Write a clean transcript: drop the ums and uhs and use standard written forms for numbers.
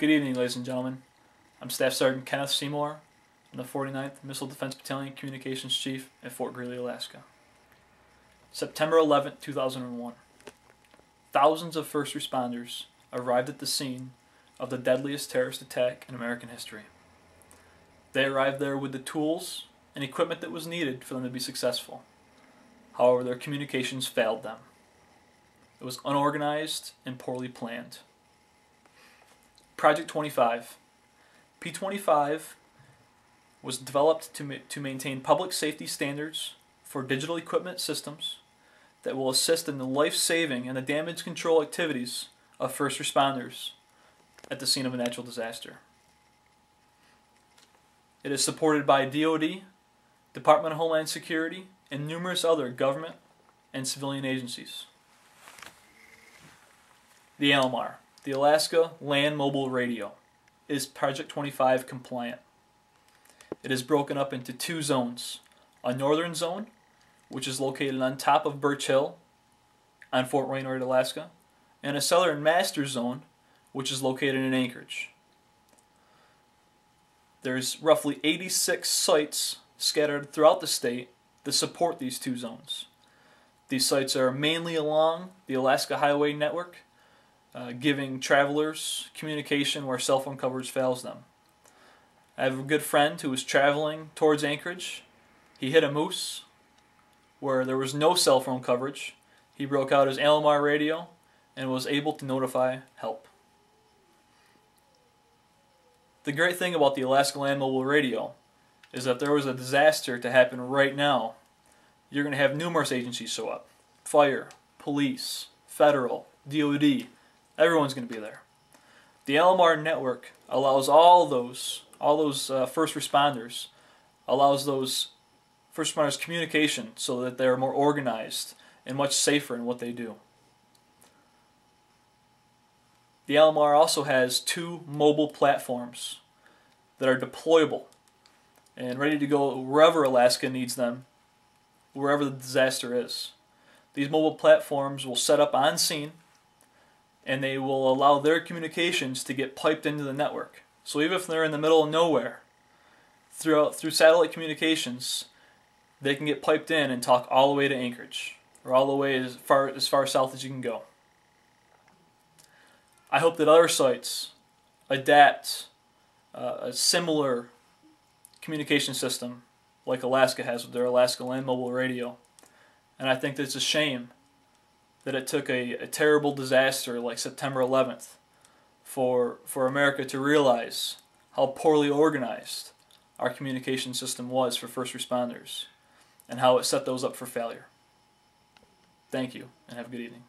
Good evening, ladies and gentlemen. I'm Staff Sergeant Kenneth Seymour. I'm the 49th Missile Defense Battalion Communications Chief at Fort Greely, Alaska. September 11, 2001. Thousands of first responders arrived at the scene of the deadliest terrorist attack in American history. They arrived there with the tools and equipment that was needed for them to be successful. However, their communications failed them. It was unorganized and poorly planned. Project 25. P25 was developed to maintain public safety standards for digital equipment systems that will assist in the life-saving and the damage control activities of first responders at the scene of a natural disaster. It is supported by DoD, Department of Homeland Security, and numerous other government and civilian agencies. The ALMAR, the Alaska Land Mobile Radio, is Project 25 compliant. It is broken up into two zones: a northern zone, which is located on top of Birch Hill on Fort Wainwright, Alaska, and a southern master zone, which is located in Anchorage. There's roughly 86 sites scattered throughout the state that support these two zones. These sites are mainly along the Alaska Highway Network, giving travelers communication where cell phone coverage fails them. I have a good friend who was traveling towards Anchorage. He hit a moose where there was no cell phone coverage. He broke out his ALMAR radio and was able to notify help. The great thing about the Alaska Land Mobile Radio is that if there was a disaster to happen right now, you're going to have numerous agencies show up. Fire, police, federal, DoD, everyone's going to be there. The ALMAR network allows all those first responders, communication so that they're more organized and much safer in what they do. The ALMAR also has two mobile platforms that are deployable and ready to go wherever Alaska needs them, wherever the disaster is. These mobile platforms will set up on scene, and they will allow their communications to get piped into the network. So even if they're in the middle of nowhere, through satellite communications, they can get piped in and talk all the way to Anchorage, or all the way as far south as you can go. I hope that other sites adapt a similar communication system like Alaska has with their Alaska Land Mobile Radio. And I think that it's a shame that it took a terrible disaster like September 11th for America to realize how poorly organized our communication system was for first responders and how it set those up for failure. Thank you, and have a good evening.